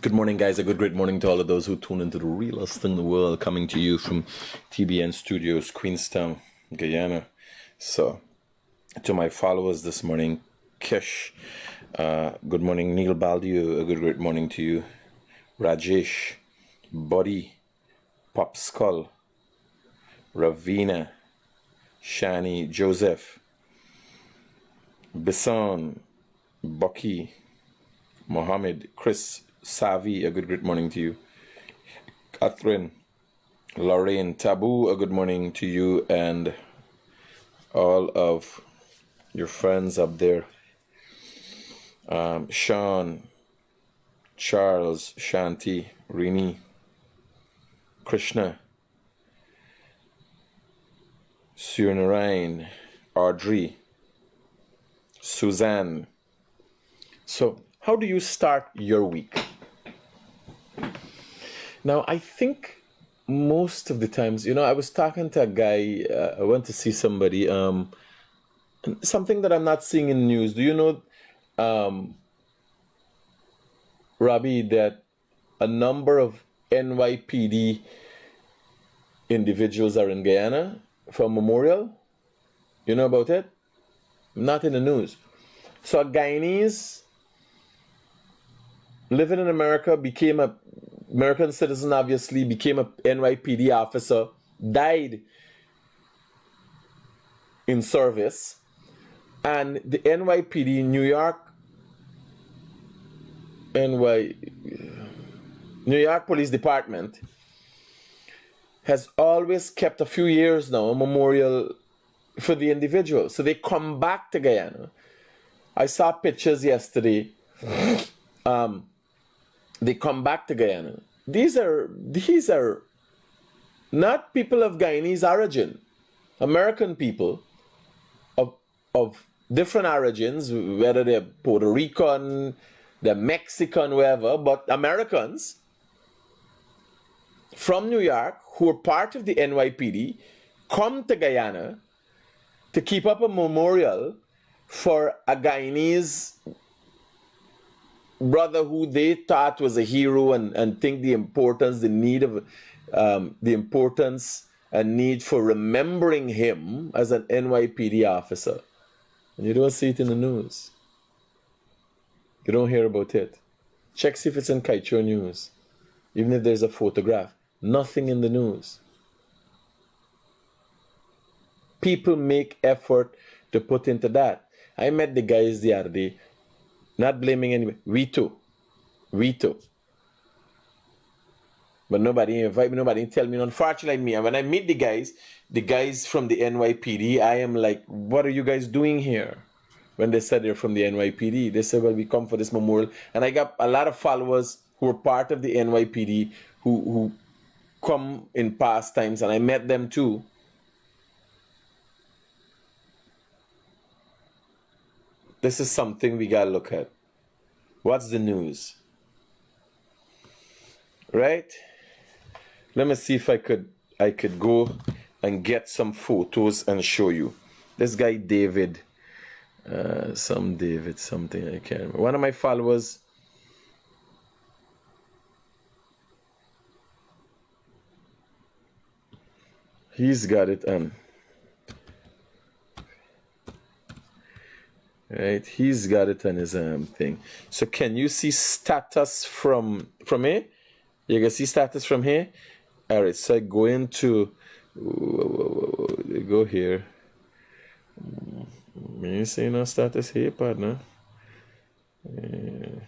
Good morning, guys. A great morning to all of those who tune into the realest thing in the world, coming to you from TBN Studios, Queenstown, Guyana. So, to my followers this morning, Kish, good morning. Neil Baldiu, a great morning to you. Rajesh, Buddy, Pop Skull, Ravina, Shani, Joseph, Bisson, Bucky, Mohammed, Chris, Savi, a great morning to you. Catherine, Lorraine, Taboo, a good morning to you and all of your friends up there. Sean, Charles, Shanti, Rini, Krishna, Sunarain, Audrey, Suzanne. So, how do you start your week? Now, I think most of the times, I was talking to a guy, I went to see somebody, something that I'm not seeing in the news. Do you know, Robbie, that a number of NYPD individuals are in Guyana for a memorial? You know about it? Not in the news. So a Guyanese living in America, became a American citizen, obviously, became a NYPD officer, died in service, and the NYPD, New York Police Department has always kept, a few years now, a memorial for the individual. So they come back to Guyana. I saw pictures yesterday. They come back to Guyana. These are not people of Guyanese origin, American people of different origins, whether they're Puerto Rican, they're Mexican, wherever, but Americans from New York who are part of the NYPD come to Guyana to keep up a memorial for a Guyanese brother who they thought was a hero, and think the importance and need for remembering him as an NYPD officer. And you don't see it in the news. You don't hear about it. Check, see if it's in Kaitro News. Even if there's a photograph, nothing in the news. People make effort to put into that. I met the guys the other day. Not blaming anybody. We too. But nobody invite me, nobody tell me. Unfortunately, when I meet the guys from the NYPD, I am like, what are you guys doing here? When they said they're from the NYPD, they said, well, we come for this memorial. And I got a lot of followers who are part of the NYPD who come in past times, and I met them too. This is something we gotta look at. What's the news? Right? Let me see if I could go and get some photos and show you. This guy David, something I can't remember. One of my followers. He's got it on. Right, he's got it on his thing. So can you see status from here? You can see status from here. All right, so I go into go here. You see no status here, partner. Let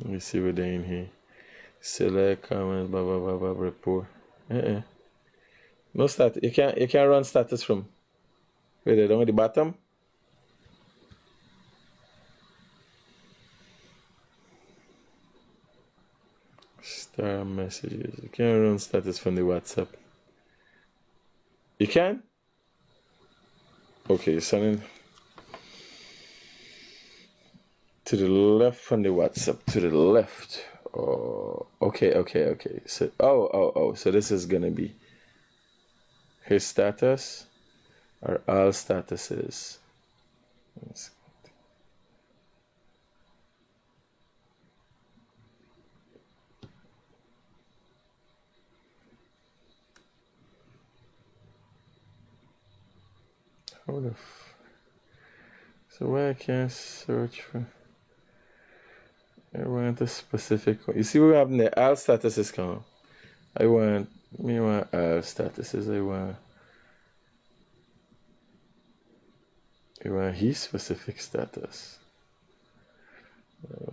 me see what they in here. Select comment, blah blah blah blah report. No status. You can't run status from. Wait, down at the bottom. Star messages. You can't run status from the WhatsApp. You can? Okay, sending to the left from the WhatsApp. To the left. Oh, okay. So, so this is gonna be his status or all statuses. How the so why I can't search for? I want a specific one. You see what happened there? All statuses come. I want all statuses. I want his specific status.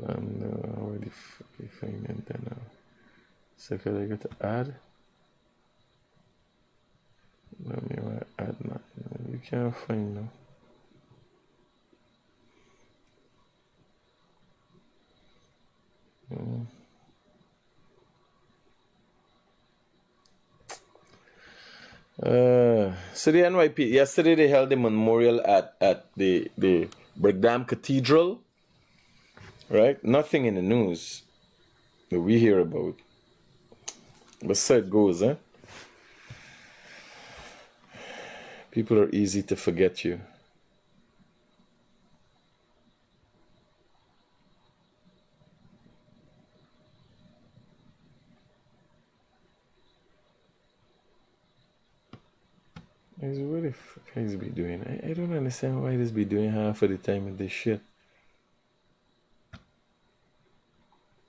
How do you find it then now? So could I go to add? No, me want add nothing. You can't find no. So the NYP yesterday they held a memorial at the Brigham Cathedral, right? Nothing in the news that we hear about, but so it goes, eh? People are easy to forget you. What the fuck is be doing? I don't understand why this be doing half of the time of this shit.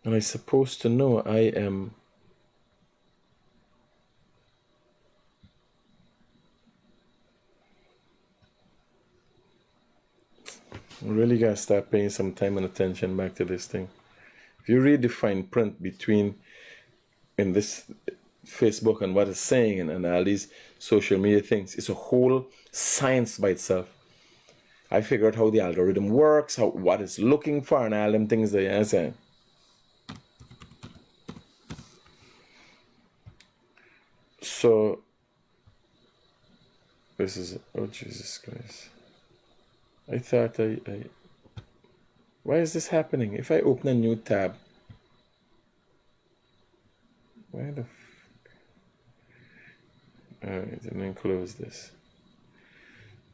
And I'm supposed to know I am. I really gotta start paying some time and attention back to this thing. If you read the fine print between in this Facebook and what it's saying and all these social media things, it's a whole science by itself. I figured how the algorithm works, what it's looking for, and all them things that you're saying. So this is, oh Jesus Christ. I thought why is this happening? If I open a new tab, why the alright, and then close this.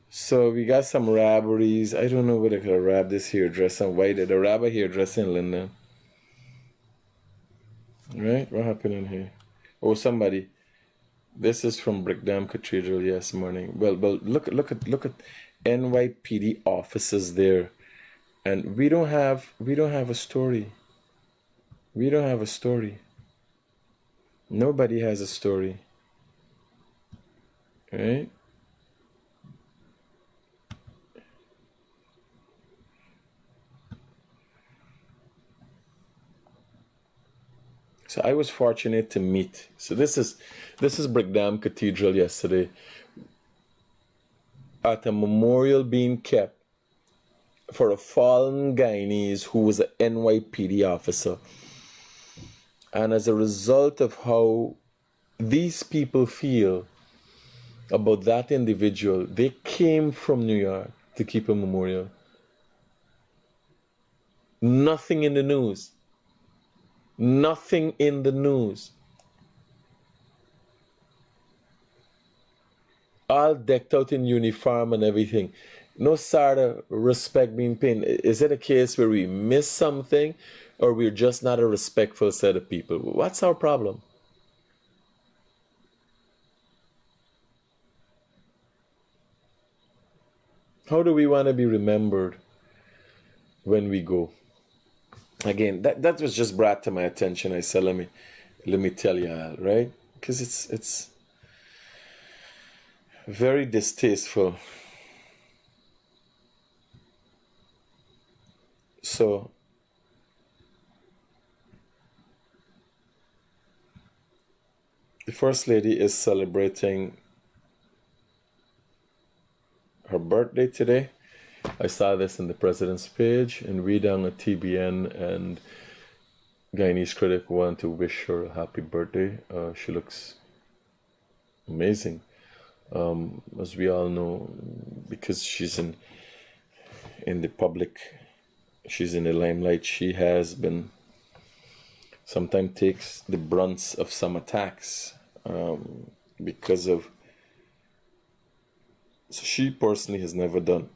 So we got some robberies. I don't know whether I could rob this hairdresser. Why did the robber hairdresser in London? Right? What happened in here? Oh, somebody. This is from Brigham Cathedral. Yes, morning. Well, look at NYPD officers there, and we don't have a story. We don't have a story. Nobody has a story. Right? So I was fortunate to meet. So this is Brigham Cathedral yesterday. At a memorial being kept for a fallen Guyanese who was an NYPD officer. And as a result of how these people feel about that individual, they came from New York to keep a memorial. Nothing in the news. Nothing in the news. All decked out in uniform and everything. No sort of respect being paid. Is it a case where we miss something or we're just not a respectful set of people? What's our problem? How do we want to be remembered when we go? Again, that was just brought to my attention. I said, let me tell you all, right? Because it's very distasteful. So the First Lady is celebrating her birthday today. I saw this in the President's page, and we down at TBN and Guyanese Critic want to wish her a happy birthday. She looks amazing. As we all know, because she's in the public, she's in the limelight, she has been sometimes takes the brunt of some attacks because of, so she personally has never done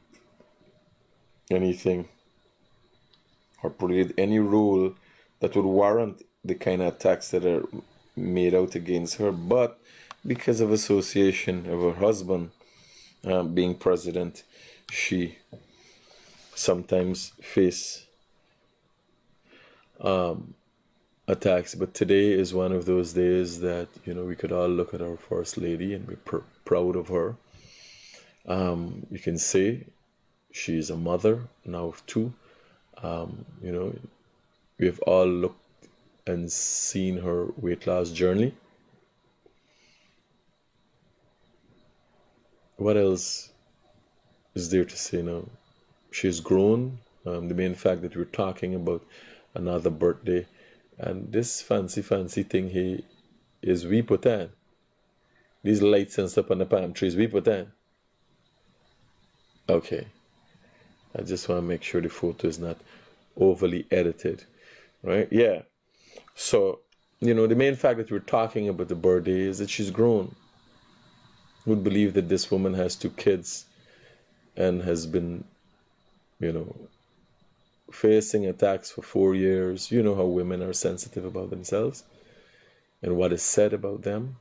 anything or played any role that would warrant the kind of attacks that are made out against her, but because of association of her husband being president, she sometimes face attacks. But today is one of those days that, you know, we could all look at our First Lady and be proud of her. You can say she's a mother now of two. You know, we've all looked and seen her weight loss journey. What else is there to say now? She's grown. The main fact that we're talking about another birthday, and this fancy thing here is we put on. These lights and stuff on the palm trees, we put on. Okay. I just want to make sure the photo is not overly edited, right? Yeah. So, you know, the main fact that we're talking about the birthday is that she's grown. Who would believe that this woman has 2 kids and has been, you know, facing attacks for 4 years? You know how women are sensitive about themselves and what is said about them.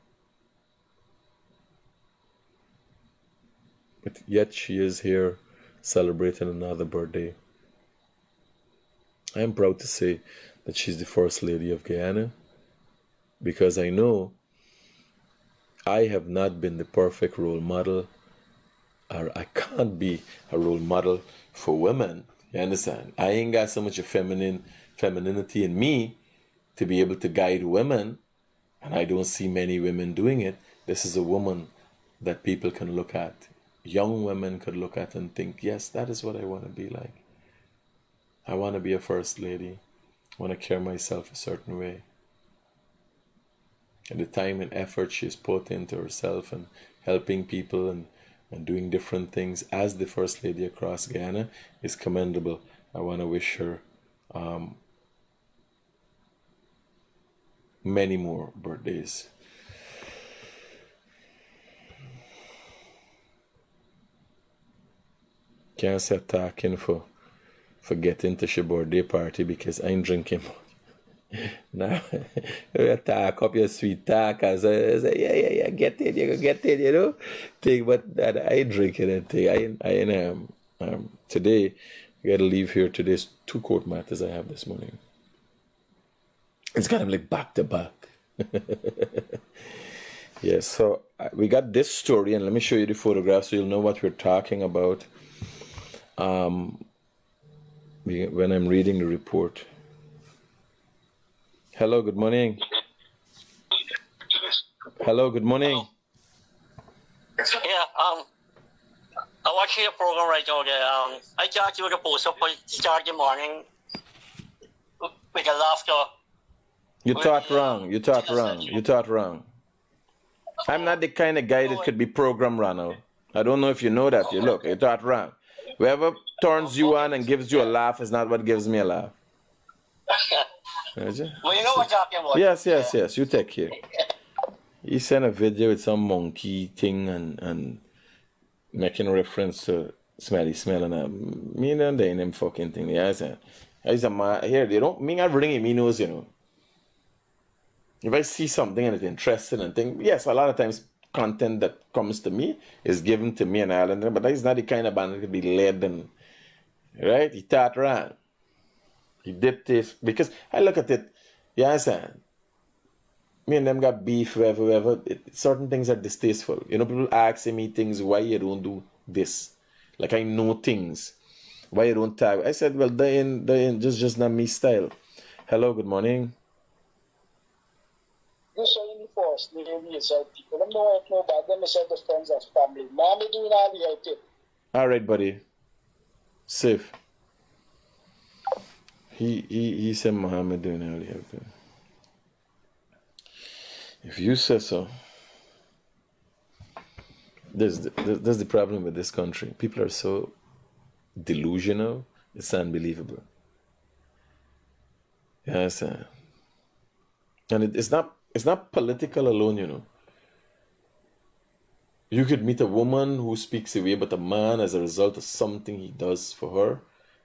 But yet she is here celebrating another birthday. I am proud to say that she's the First Lady of Guyana, because I know I have not been the perfect role model, or I can't be a role model for women. You understand? I ain't got so much of femininity in me to be able to guide women, and I don't see many women doing it. This is a woman that people can look at. Young women could look at and think, yes, that is what I want to be like. I want to be a First Lady. I want to carry myself a certain way. And the time and effort she's put into herself and helping people and doing different things as the First Lady across Guyana is commendable. I want to wish her many more birthdays. Can't say talking for getting to your birthday party because I ain't drinking. Now, you talk up your sweet talk and say, yeah, get it, you go get it, you know. Thing, but that I ain't drinking that thing. Today, I gotta leave here. Today's 2 court matters I have this morning. It's kind of like back to back. Yes, so we got this story, and let me show you the photograph so you'll know what we're talking about when I'm reading the report. Hello, good morning. Hello, good morning. Yeah, I watch your program right now. I thought you were supposed to start the morning with a laughter. You thought wrong. You thought wrong. I'm not the kind of guy that could be program runner. I don't know if you know that. You thought wrong. Whoever turns you on and gives you a laugh is not what gives me a laugh. Well, you know what I'm talking about. Yes. You take care. He sent a video with some monkey thing and making reference to smelly smell and me and they them fucking thing. Yes, here they don't mean everything in me knows, you know. If I see something and it's interesting and think, yes, a lot of times content that comes to me is given to me and Ireland, but that's not the kind of band that could be led and right. He thought wrong. He dipped this because I look at it, you understand? Me and them got beef, whatever. Certain things are distasteful. You know, people ask me things, why you don't do this? Like I know things. Why you don't tag? I said, well, they ain't just not me style. Hello, good morning. You say in the first, they yourself people. Them know it no bad. Them yourself the friends and family. Now me doing all the right thing. All right, buddy. Safe. He said Muhammad doing all the right thing. If you say so, there's the problem with this country. People are so delusional, it's unbelievable. Yes, and it's not political alone, you know. You could meet a woman who speaks away about a man as a result of something he does for her,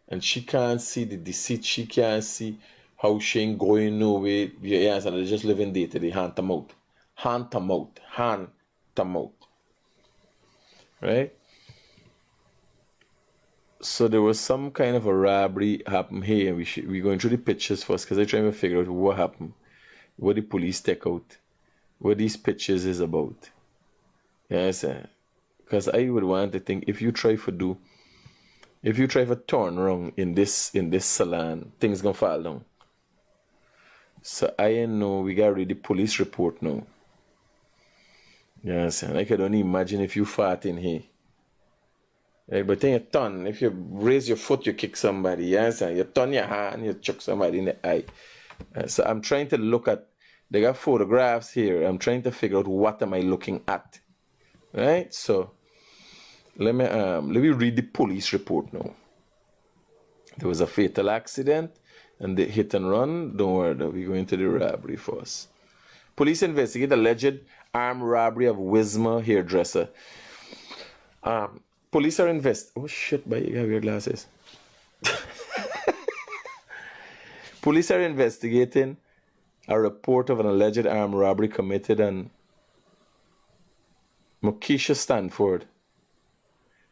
and she can't see the deceit. She can't see how she ain't going nowhere. Yes, and they just living day to day, hand to mouth. Right? So there was some kind of a robbery happened here. We going through the pictures first because I'm trying to figure out what happened, what the police take out, what these pictures is about. Yes, because I would want to think if you try for turn wrong in this salon, things gonna fall down. So I know we gotta read the police report now. Yes, and I can only imagine if you fart in here. Right, but then you turn, if you raise your foot, you kick somebody, yes, and you turn your hand, you chuck somebody in the eye. So I'm trying to look at, they got photographs here. I'm trying to figure out what am I looking at. Right? So let me read the police report now. There was a fatal accident and the hit and run. Don't worry, we're going to the robbery first. Police investigate alleged armed robbery of Wisma hairdresser. Police are oh shit, but you have your glasses. Police are investigating a report of an alleged armed robbery committed on Mokisha Stanford,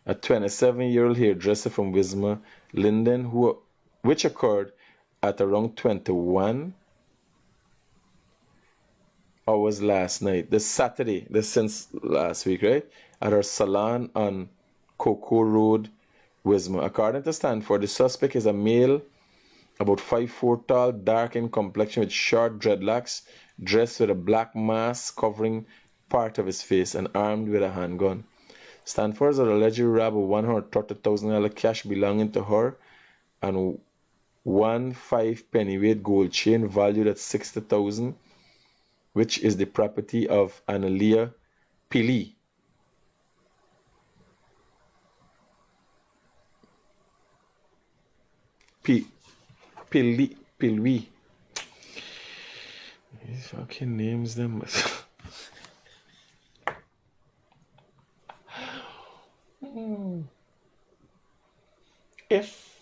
a 27-year-old hairdresser from Wisma, Linden, which occurred at around 21 hours last night. This Saturday, this since last week, right? At her salon on Cocoa Road, Wisma. According to Stanford, the suspect is a male, about 5'4" tall, dark in complexion with short dreadlocks, dressed with a black mask covering part of his face and armed with a handgun. Stanford had allegedly robbed a $130,000 cash belonging to her and one 5-pennyweight gold chain valued at $60,000, which is the property of Analia Pili. Pilwi. These fucking names them. If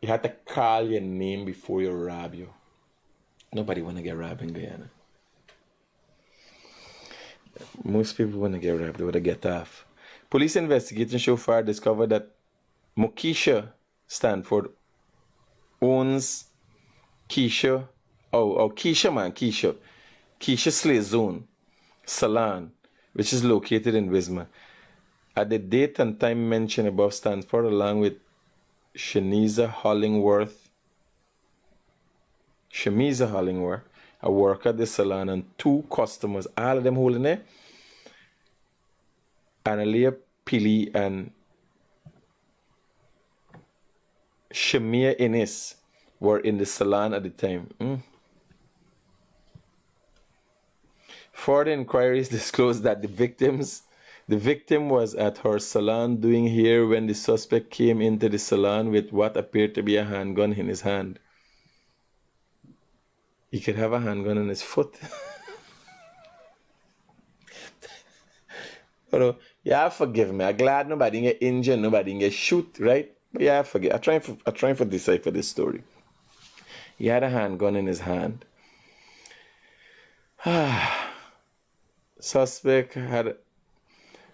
you had to call your name before you rob you, nobody want to get robbed in Guyana. Most people want to get robbed, they want to get off. Police investigation so far discovered that Mokisha Stanford owns Keisha Slay Zone Salon, which is located in Wisma. At the date and time mentioned above, Stanford, along with Shemiza Hollingworth, a worker at the salon, and 2 customers, all of them holding it, Analia Pili and Shamia Innes, were in the salon at the time. Further inquiries disclosed that the victim was at her salon doing hair when the suspect came into the salon with what appeared to be a handgun in his hand. He could have a handgun on his foot. But yeah, forgive me. I'm glad nobody get injured, nobody get shoot, right? But yeah, forgive. I'm trying to decipher this story. He had a handgun in his hand. Suspect had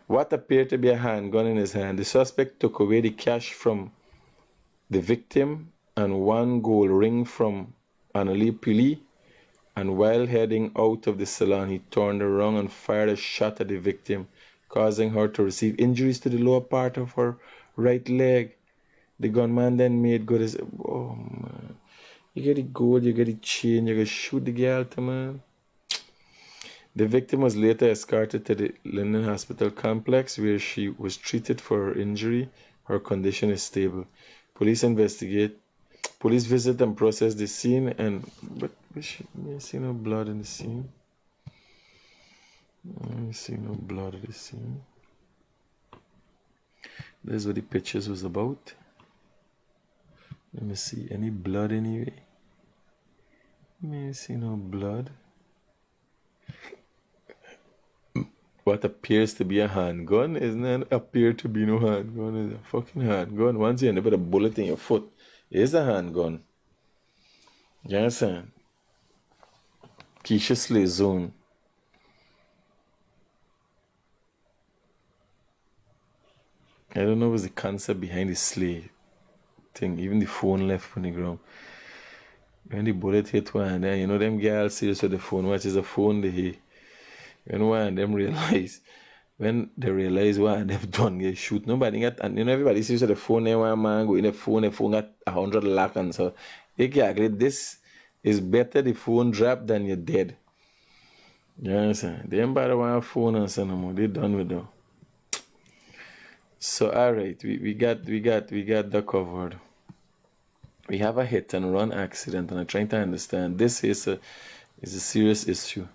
what appeared to be a handgun in his hand. The suspect took away the cash from the victim and 1 gold ring from Annalie Pili, and while heading out of the salon, he turned around and fired a shot at the victim, causing her to receive injuries to the lower part of her right leg. The gunman then made good as, oh man, you get the gold, you get the chain, you gotta shoot the girl, man. The victim was later escorted to the Linden Hospital complex where she was treated for her injury. Her condition is stable. Police visit and process the scene, but we see no blood in the scene. I see no blood in the scene. That's what the pictures was about. Let me see, any blood anyway? I see no blood. What appears to be a handgun isn't appear to be no handgun. It's a fucking handgun. Once you end up with a bullet in your foot, it's a handgun. You understand? Keisha Slay Zone. don't know what was the concept behind the sleigh thing. Even the phone left on the ground. When the bullet hit one, then you know them girls serious with the phone, which is a phone they hit. When one of them realize, when they realize what they've done, they shoot nobody got, and you know everybody sees the phone. There one man go in the phone got 100 lakh, and so they calculate this is better the phone drop than you're dead. You understand? They ain't bother one phone and so no more. They done with them. So alright, we got that covered. We have a hit and run accident, and I'm trying to understand. This is a serious issue.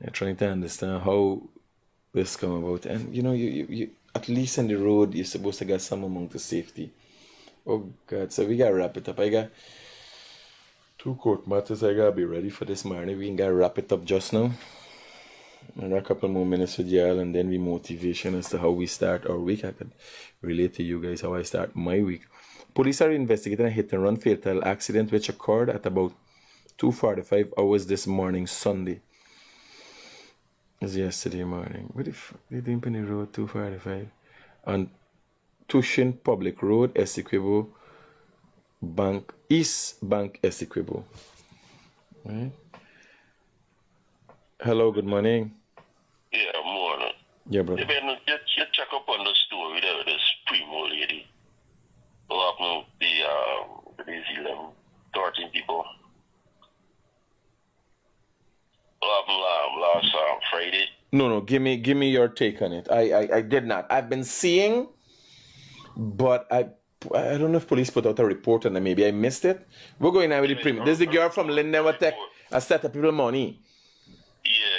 I'm trying to understand how this come about. And you know, you at least on the road you're supposed to get some amount of safety. Oh God, so we gotta wrap it up. I got 2 court matters I gotta be ready for this morning. We gotta wrap it up just now. I got a couple more minutes with y'all, and then we motivation as to how we start our week. I could relate to you guys how I start my week. Police are investigating a hit and run fatal accident which occurred at about 2:45 hours this morning, Sunday. It was yesterday morning. What the fuck? They didn't put the road 2:45 on Tushin Public Road, Essequibo Bank, East Bank, Essequibo. Right? Hello, good morning. Yeah, morning. Yeah, brother. You check up on the story there with this primo lady. What happened with these 13 people? What happened last Friday? No, give me your take on it. I did not. I've been seeing, but I don't know if police put out a report and maybe I missed it. We're going now with the primo. This is the girl from Linden Tech. I set up people money. Yeah.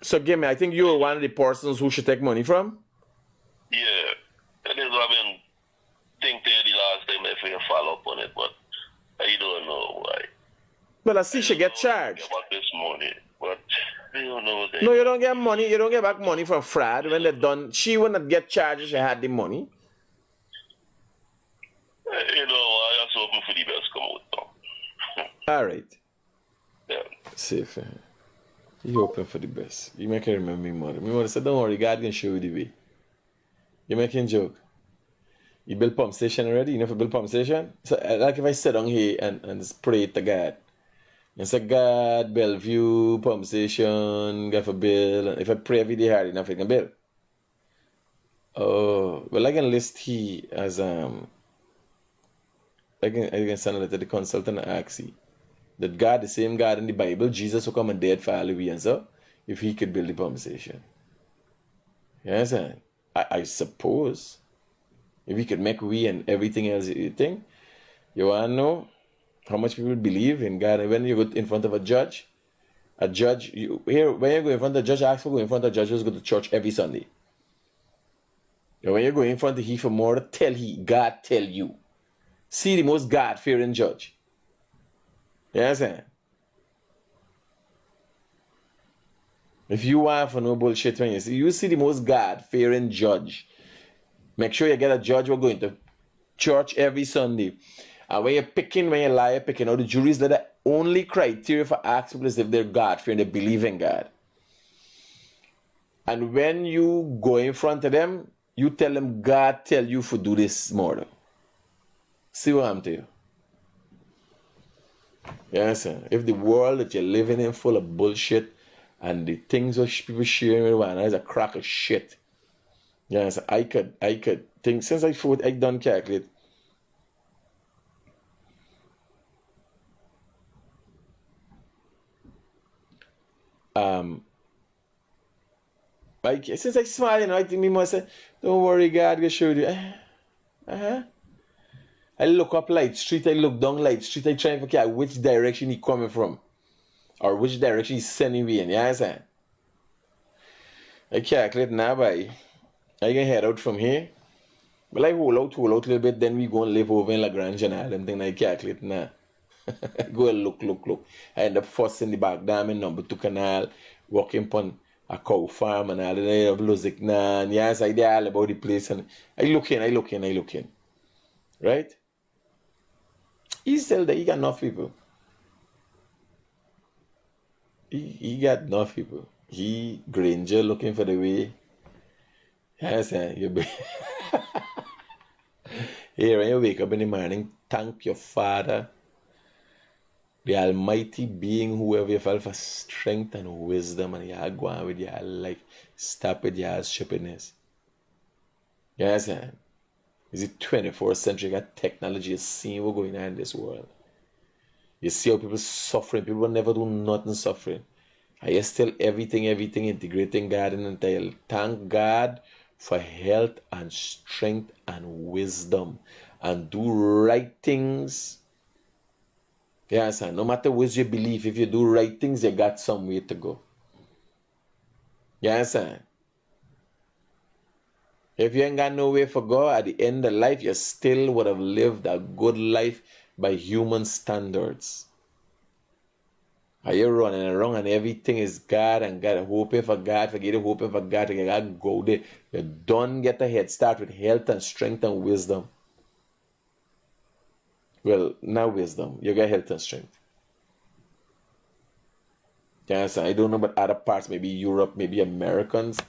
So give me, I think you were one of the persons who should take money from? Yeah. That is what I've been thinking the last time if we follow up on it, but I don't know why. Well, I see she get charged. About this money, but I don't know. No, you don't get money. You don't get back money from fraud when they're done. She would not get charged if she had the money. You know, I just hoping for the best come out now. All right. Yeah. Safe. You hoping for the best. You make her remember me mother. My mother said, don't worry, God can show you the way. You making joke. You build pump station already? You know for build pump station? So like if I sit down here and just pray to God. And say, God, Bellevue, pump station, God for bill. And if I pray every day hard enough, I can bill. Oh, well I can list he as I can send a letter to the consultant and ask he that God, the same God in the Bible, Jesus will come and dead for all the and so if he could build the pump station. You understand? I suppose if he could make we and everything else you think, you wanna know how much people believe in God. And when you go in front of a judge, when you go in front of a judge, ask for go in front of a judge who's go to church every Sunday. And when you go in front of he for more, God tell you. See the most God-fearing judge. You understand? If you want for no bullshit when you see the most God-fearing judge, make sure you get a judge who's going to church every Sunday. And when you lie, you're picking out the juries that the only criteria for asking people is if they're God-fearing, they believe in God. And when you go in front of them, you tell them God tell you to do this murder. See what I'm telling you? Yes, sir. If the world that you're living in full of bullshit and the things that people sharing with one another is a crock of shit. Yes, I could think since I done calculate. Since I smile, you know, I think me must say, don't worry, God will show you. I look up Light Street, I look down Light Street, I try and figure out which direction he coming from. Or which direction he's sending me in, you understand? I calculate now by I can head out from here. But I hold out a little bit, then we go and live over in Lagrange and all them things I calculate now. Go and look. I end up first in the back dam in number 2 canal, walking upon a cow farm and all that of Luzik now. And yes, I did all about the place and I look in. Right? He's still there, he got enough people. He got enough people. He Granger looking for the way. Yes, you be. Here, when you wake up in the morning, thank your Father, the Almighty Being, whoever you felt, for strength and wisdom, and you go on with your life. Stop with your stupidness. Yes, man. Is it 24th century? You got technology, you see what's going on in this world. You see how people suffering. People never do nothing suffering. And you still everything integrating God in entire. Thank God for health and strength and wisdom. And do right things. Yes, and no matter what you believe, if you do right things, you got some way to go. Yes, sir. If you ain't got no way for go, at the end of life, you still would have lived a good life by human standards. Are you running around and everything is God and God, hoping for God, forget it, hoping for God, to God go there. You don't get a head start with health and strength and wisdom. Well, now wisdom, you got health and strength. Yes, I don't know about other parts, maybe Europe, maybe Americans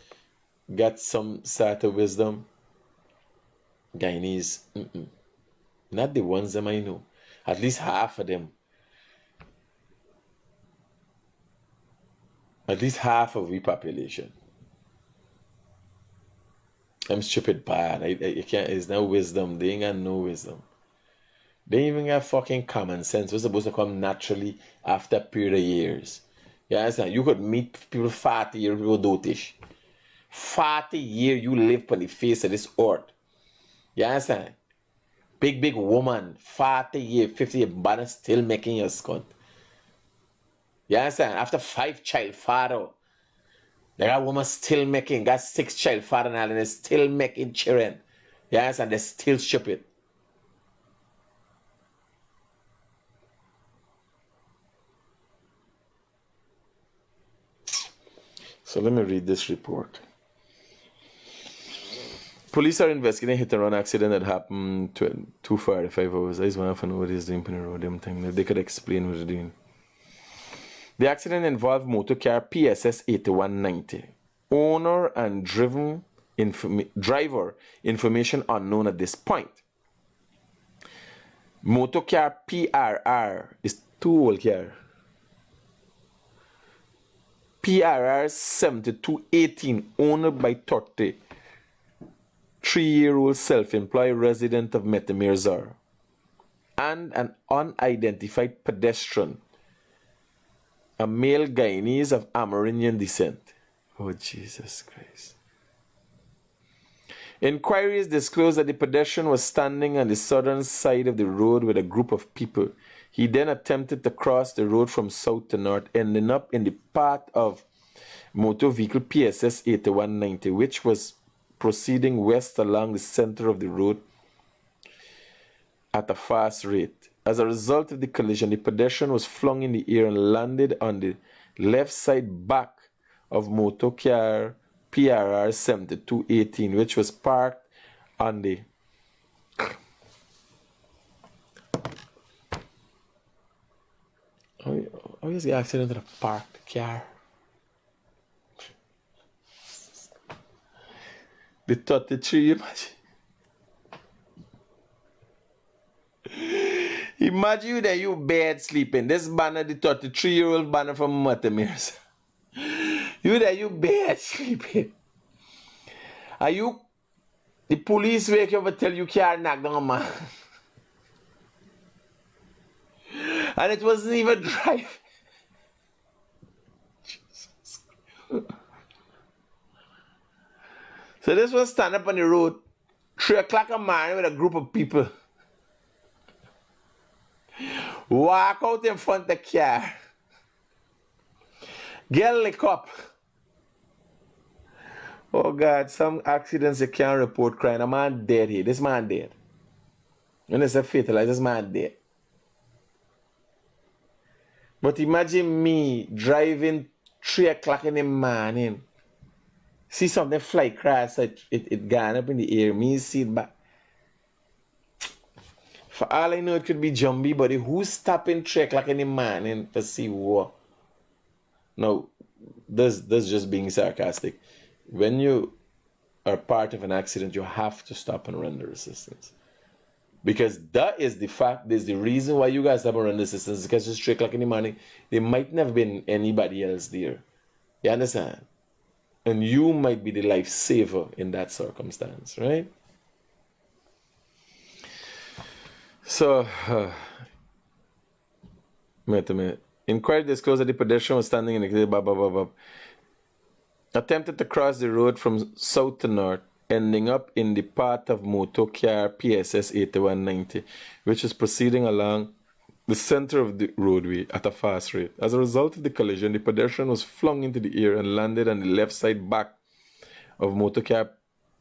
got some sort of wisdom. Guyanese, not the ones them I know. At least half of them. At least half of the population. I'm stupid bad. I can't. It's no wisdom. They ain't got no wisdom. They ain't even got fucking common sense. It's supposed to come naturally after a period of years. You understand? You could meet people 40 years people dotish. 40 years you live on the face of this earth. You understand? Big woman, 40 years, 50 years, but still making your scunt. You understand? After 5 child father, there are women still making, got 6 child father now, and they're still making children. You understand? They're still stupid. So let me read this report. Police are investigating a hit-and-run accident that happened 2:45 hours. I just want to know what he's doing on the road them time. If they could explain what they're doing. The accident involved motor car PSS 8190. Owner and driver information unknown at this point. Motor car PRR is too old car. PRR 7218, owned by 33-year-old self-employed resident of Metamirzar, and an unidentified pedestrian, a male Guyanese of Amerindian descent. Oh, Jesus Christ. Inquiries disclosed that the pedestrian was standing on the southern side of the road with a group of people. He then attempted to cross the road from south to north, ending up in the path of motor vehicle PSS 8190, which was proceeding west along the center of the road at a fast rate. As a result of the collision, the pedestrian was flung in the air and landed on the left side back of motor car PRR 7218, which was parked on the how is the accident in a parked car? The 33, imagine you there, you bed sleeping. This banner, the 33-year-old banner from Matamirs. You there, you bed sleeping. Are you, the police wake you up and tell you can't knock down a man. And it wasn't even driving. So this was stand up on the road, 3 o'clock a morning with a group of people. Walk out in front of the car. Get lick up. Oh God, some accidents you can't report crying. A man dead here. This man dead. When they say fatalized, this man dead. But imagine me driving 3 o'clock in the morning. See something fly across, it gone up in the air. Me see it back. For all I know, it could be Jumbie, but who's stopping 3 o'clock in the morning to see what? No, that's just being sarcastic. When you are part of an accident, you have to stop and render assistance. Because that is the fact, there's the reason why you guys haven't render assistance, because it's straight like any money. There might never been anybody else there. You understand? And you might be the lifesaver in that circumstance, right? So, wait a minute. Inquiry disclosed that the pedestrian was standing in the blah, blah, blah, blah. Attempted to cross the road from south to north, ending up in the path of motor car PSS 8190, which is proceeding along the center of the roadway at a fast rate. As a result of the collision, the pedestrian was flung into the air and landed on the left side back of motor car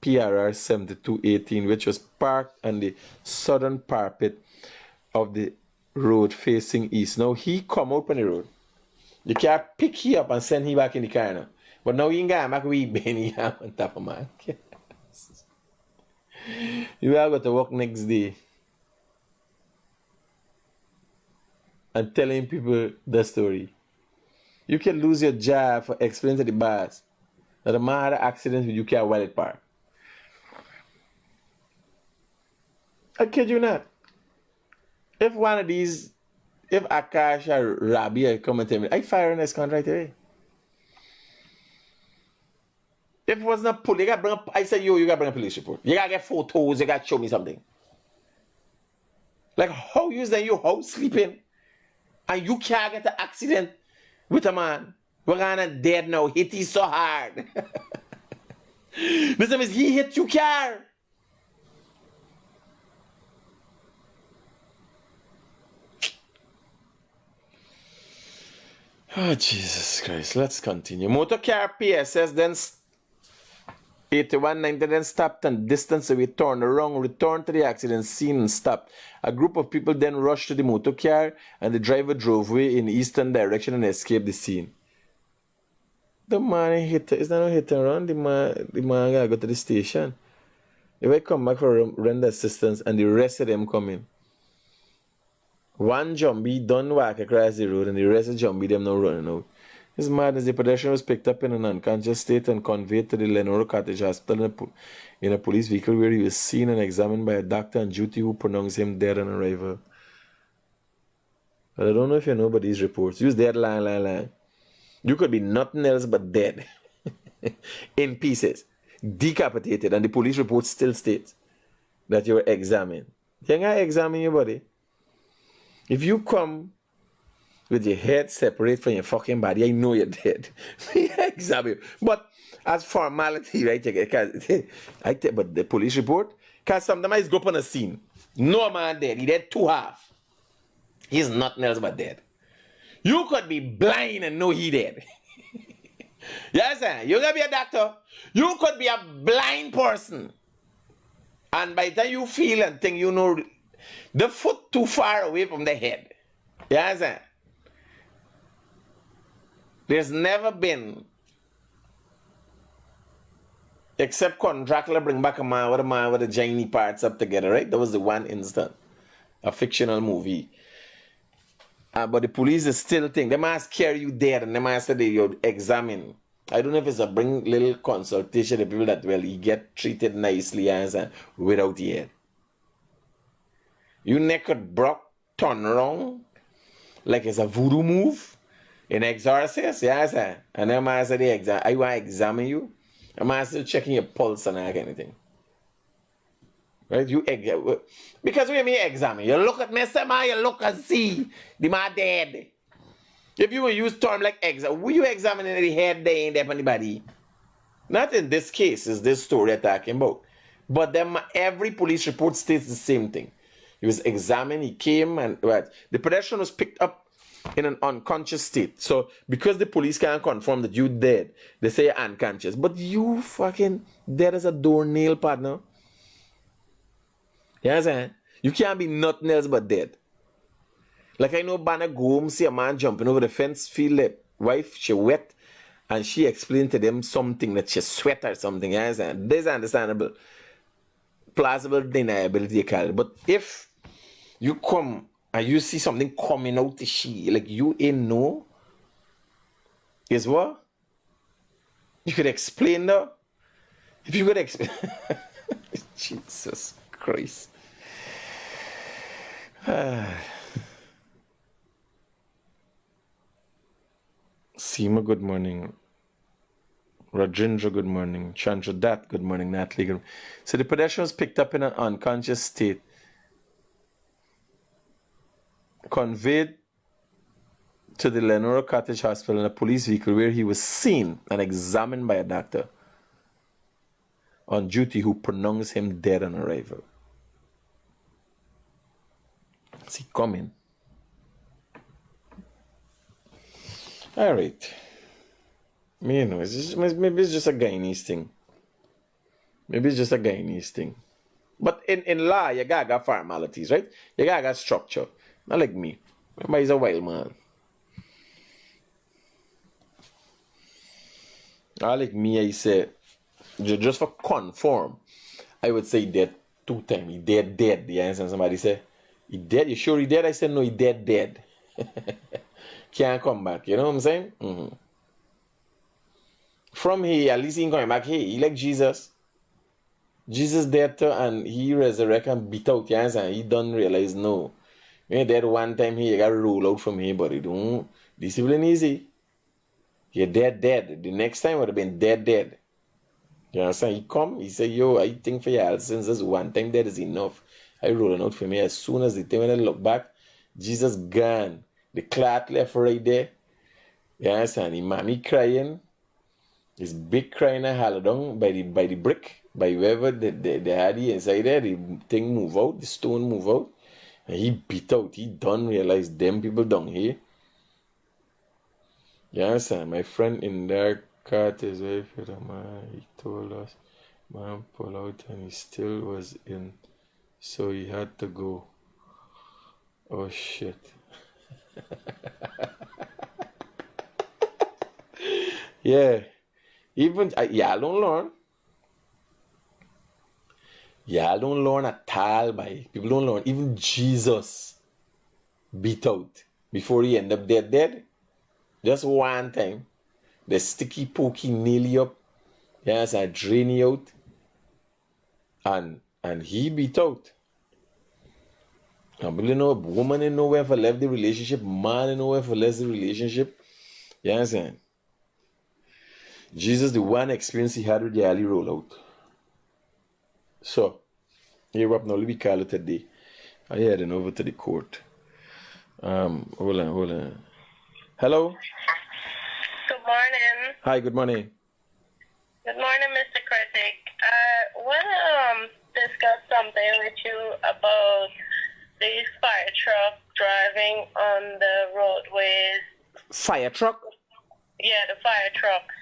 PRR 7218, which was parked on the southern parapet of the road facing east. Now he come out on the road. The car pick he up and send him back in the car now. But now he ain't got back we Benny on top of man. You are going to work next day and telling people the story. You can lose your job for explaining to the boss that a man had an accident with you car while it parked. I kid you not. If one of these, if Akash or Rabia come and tell me, I fire in this contract today. If it wasn't a police, you gotta bring up, I said, yo, you gotta bring a police report. You gotta get photos, you gotta show me something. Like, how you then your house sleeping and you can't get an accident with a man. We're gonna dead now, hit you so hard. This means he hit your car. Oh, Jesus Christ. Let's continue. Motor car PSS then 8190 then stopped and distance away, turned around, returned to the accident scene and stopped. A group of people then rushed to the motor car and the driver drove away in the eastern direction and escaped the scene. The man hit, is not hit and run. The man gotta go to the station. If I come back for render assistance and the rest of them come in. One jumbie done walk across the road and the rest of jumbie them now running out. It's madness. The pedestrian was picked up in an unconscious state and conveyed to the Lenore Cottage Hospital in a police vehicle where he was seen and examined by a doctor on duty who pronounced him dead on arrival. But I don't know if you know about these reports. Use dead line. You could be nothing else but dead. In pieces. Decapitated. And the police report still states that you were examined. You ain't gotta examine your body. If you come with your head separate from your fucking body, I know you're dead. Examine. But as formality, right? But the police report, because sometimes go up on a scene. No man dead. He dead 2 half. He's nothing else but dead. You could be blind and know he dead. Yes, sir. You gotta be a doctor. You could be a blind person. And by the time you feel and think you know the foot too far away from the head. Yes, sir. There's never been, except Contractor bring back a man with the joiny parts up together, right? That was the one instant. A fictional movie. But the police is still think they must carry you there and they must say you examine. I don't know if it's a bring little consultation to people that, well, you get treated nicely as without the head. You naked broke, turn around like it's a voodoo move in exorcist, yes, and then I say I want to examine you. I'm still checking your pulse and like anything. Right? Because when you examine, you look at me, you look and see the man dead. If you will use term like examine, will you examining the head there ain't there for anybody? Not in this case, is this story I'm talking about. But then every police report states the same thing. He was examined, he came, and right, the pedestrian was picked up in an unconscious state. So because the police can't confirm that you dead, they say you're unconscious. But you fucking dead as a doornail, partner. You understand? You can't be nothing else but dead. Like I know Banner go home, see a man jumping over the fence, feel that wife, she wet, and she explained to them something that she sweat or something. You understand? This is understandable. Plausible deniability, you call it. But if you come and you see something coming out the she, like you ain't know, is what? You could explain that. If you could Jesus Christ. Seema, good morning. Rajendra, good morning. Chandra Dat, good morning. Natalie, good morning. So the pedestrian was picked up in an unconscious state, conveyed to the Lenora Cottage Hospital in a police vehicle where he was seen and examined by a doctor on duty who pronounced him dead on arrival. Is he coming? All right. You know, maybe it's just a Guyanese thing. Maybe it's just a Guyanese thing. But in law, you gotta got formalities, right? You gotta got structure. Not like me. Remember, he's a wild man. Not like me, I say, just for conform, I would say he dead 2 times. He dead. You understand? Somebody say, he dead? You sure he dead? I said, no, he dead. Can't come back. You know what I'm saying? Mm-hmm. From here, at least he ain't coming back here. He like Jesus. Jesus dead too, and he resurrect and beat out, you understand? He don't realize, no. When dead one time here, you gotta roll out from here, but it don't. Discipline easy. You're dead. The next time would have been dead. You understand? He come, he say, yo, I think for y'all, since this one time dead is enough. I rolling out for me. As soon as the thing when I look back, Jesus gone. The clot left right there. You understand? His mommy crying. His big crying and holler down by the brick, by wherever they had it inside there, the thing move out, the stone move out, and he beat out. He don't realize them people down here. You understand? My friend in their car is very fit. He told us, man, pull out, and he still was in, so he had to go. Oh shit. Yeah. Even y'all don't learn. Y'all don't learn at all, by people don't learn. Even Jesus beat out before he end up dead. Just one time, the sticky pokey nail you up, yes, and drain you out, and he beat out. And you know, woman ain't nowhere for left the relationship, man ain't nowhere for left the relationship. You understand? Jesus, the one experience he had with the alley rollout. So, here up now, let me call it today. I'm heading over to the court. Hold on. Hello? Good morning. Hi, good morning. Good morning, Mr. Critic. I want to discuss something with you about these fire trucks driving on the roadways. Fire truck? Yeah, the fire trucks.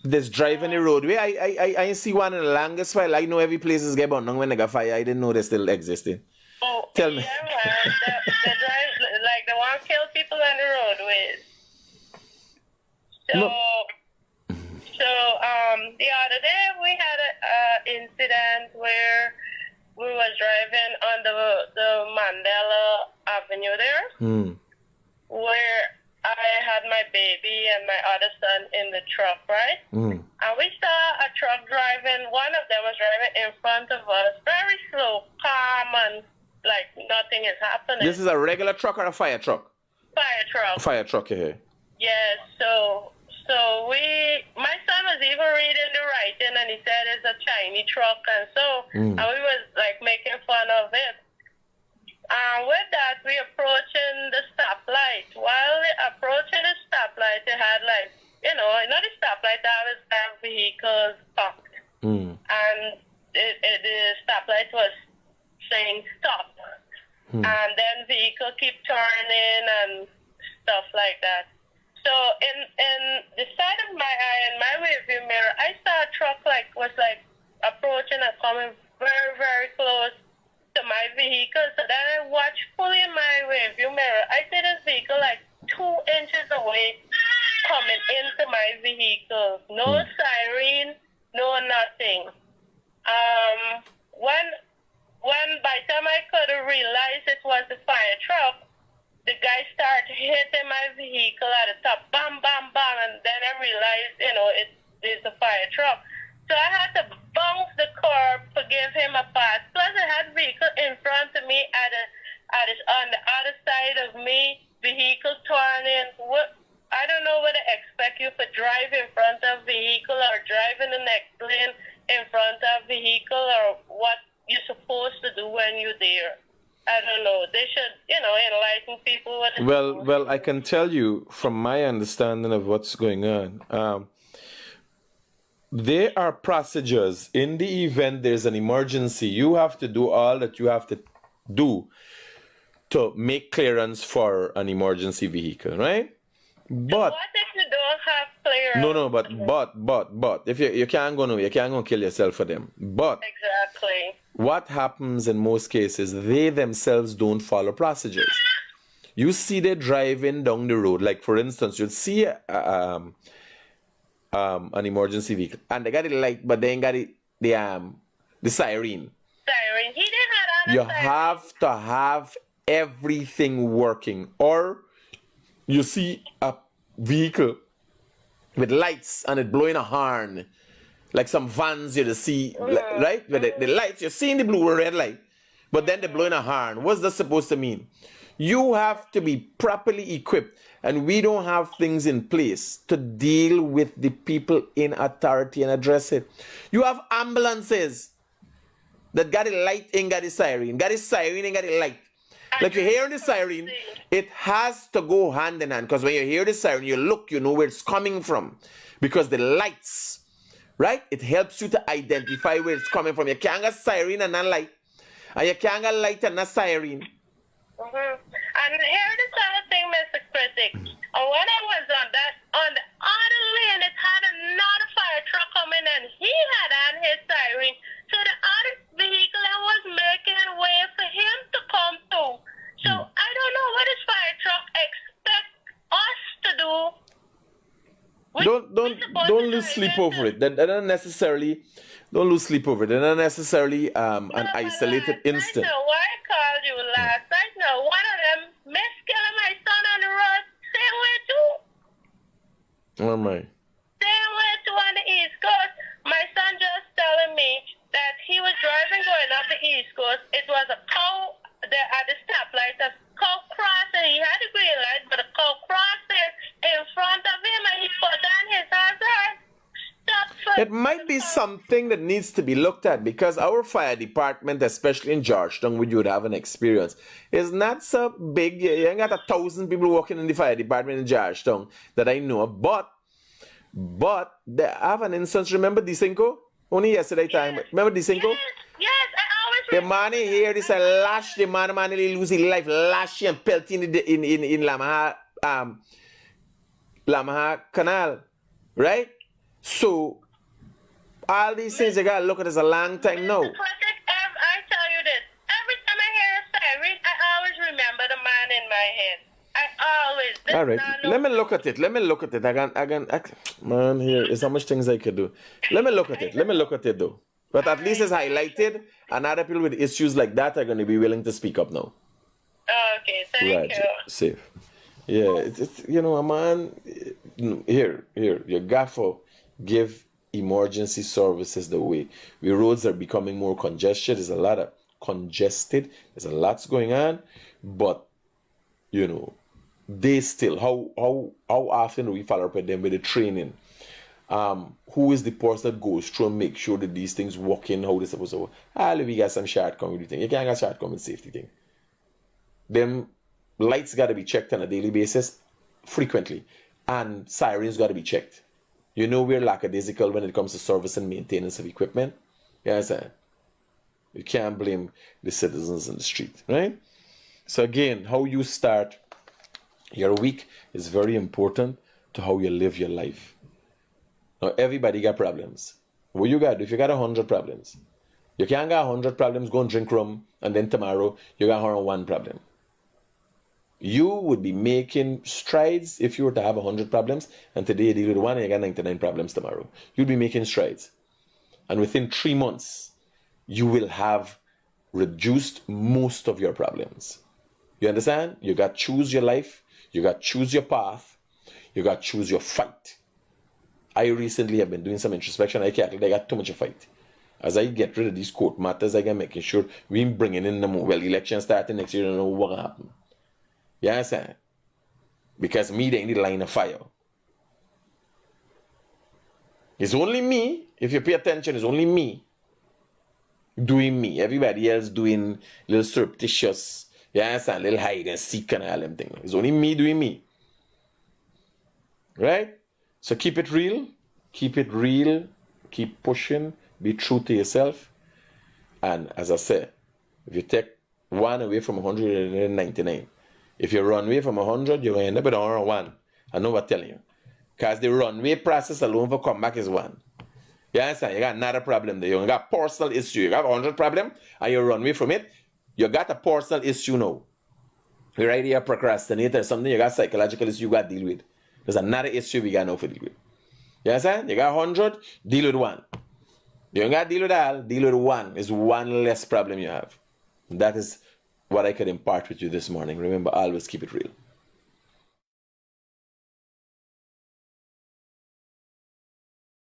This driving the roadway. I see one in the longest while. I know every place is getting burned when they got fire. I didn't know they still existed. Oh, Tell me. Yeah, man. The drive, like the one kill people on the roadways. So, the other day we had an incident where we was driving on the Mandela Avenue there, where I had my baby and my other son in the truck, right? And we saw a truck driving. One of them was driving in front of us, very slow, calm, and like nothing is happening. This is a regular truck or a fire truck? Fire truck. Fire truck, yeah. Yes, so my son was even reading the writing, and he said it's a Chinese truck, and and we was like making fun of it. With that, we approaching the stoplight. While we approaching the stoplight, it had like, not the stoplight, that was vehicles parked. And the stoplight was saying stop. And then vehicle keep turning and stuff like that. So in the side of my eye, in my rearview mirror, I saw a truck was approaching and coming very, very close to my vehicle. So then I watched fully in my rearview mirror. I see this vehicle like 2 inches away coming into my vehicle. No siren, no nothing. When by the time I could realize it was the fire truck, the guy started hitting my vehicle at the top, bam, bam, bam, and then I realized, it's a fire truck. So I had to back for give him a pass. Plus, I had vehicle in front of me on the other side of me, vehicle turning. I don't know whether expect you for drive in front of vehicle or drive in the next lane in front of vehicle or what you're supposed to do when you're there. I don't know. They should, enlighten people. Well, I can tell you from my understanding of what's going on. There are procedures in the event there's an emergency. You have to do all that you have to do to make clearance for an emergency vehicle, right? But what if you don't have clearance? no, but if you can't go nowhere, you can't go kill yourself for them. But Exactly. what happens in most cases, they themselves don't follow procedures. You see they driving down the road, like for instance, you'd see an emergency vehicle, and they got the light, but they ain't got the siren. Siren. He didn't have on a You siren. have to have everything working, or you see a vehicle with lights and it blowing a horn, like some vans you see, right? With the lights, you're seeing the blue or red light, but then they're blowing a horn. What's that supposed to mean? You have to be properly equipped, and we don't have things in place to deal with the people in authority and address it. You have ambulances that got a light, ain't got a siren, got a siren, ain't got a light. Like you hear the siren, it has to go hand in hand, because when you hear the siren, you look, you know where it's coming from, because the lights, right? It helps you to identify where it's coming from. You can't get siren and not light, and you can't get light and not siren. And here is other thing, Mr. Critic. When I was on the other lane, it had another fire truck coming, and he had on his siren. So the other vehicle was making way for him to come through. So I don't know what this fire truck expect us to do. Don't lose sleep over it. They're not necessarily. Don't lose sleep over it. They're not necessarily an isolated incident. I know why I called you last night. No, one of them killing my son on the road. Same way too. Oh my. Same way too on the East Coast. My son just telling me that he was driving going up the East Coast. It was a cow there at the stoplight. A cow crossing. He had a green light, but a cow crossing in front of him, and he put on his hazard. It might be something that needs to be looked at, because our fire department, especially in Georgetown, where you would have an experience, is not so big. You ain't got 1,000 people working in the fire department in Georgetown that I know of. But they have an instance. Remember Disenko? Only yesterday time. Remember Disenko? Yes, I always the man here, this lash the man he lose his life, lash and pelt in Lamaha Canal, right? So all these things you gotta look at as a long time now. I tell you this. Every time I hear a siren, I always remember the man in my head. I always. All right, let me look at it. I can, man, here is how much things I could do. Let me look at it though. But at least it's highlighted, and other people with issues like that are going to be willing to speak up now. Okay, thank you. Safe. Yeah, it's a man. Here, your gaffer give emergency services the way. The roads are becoming more congested. There's a lot of congested. There's a lot going on, but they still how often do we follow up with them with the training? Who is the person that goes through and make sure that these things work in how they're supposed to work? We got some shortcoming with the thing. You can't get shortcoming with safety thing. Them lights got to be checked on a daily basis, frequently, and sirens got to be checked. We're lackadaisical when it comes to service and maintenance of equipment. You understand? You can't blame the citizens in the street, right? So again, how you start your week is very important to how you live your life. Now, everybody got problems. What you got? If you got 100 problems, you can't got 100 problems, go and drink rum, and then tomorrow you got 101 problem. You would be making strides if you were to have 100 problems, and today you deal with one and you got 99 problems tomorrow. You'd be making strides. And within 3 months, you will have reduced most of your problems. You understand? You got to choose your life. You got to choose your path. You got to choose your fight. I recently have been doing some introspection. I got too much of fight. As I get rid of these court matters, I can making sure we bringing in the election starting next year, I don't know what will happen. You understand? Because me, they need the line of fire. It's only me, if you pay attention, it's only me doing me. Everybody else doing little surreptitious, you understand, little hide and seek and all them things. It's only me doing me. Right? So keep it real, keep pushing, be true to yourself. And as I said, if you take 1 away from 199, if you run away from 100, you're going to end up with 101. I know what I'm telling you. Because the runway process alone for comeback is 1. You understand? You got another problem there. You got personal issue. You got 100 problem and you run away from it. You got a personal issue now. You're right here procrastinator, something you got psychological issue you got to deal with. There's another issue we got now to deal with. You understand? You got 100, deal with 1. You don't got to deal with all, deal with 1. It's 1 less problem you have. That is what I could impart with you this morning. Remember, always keep it real.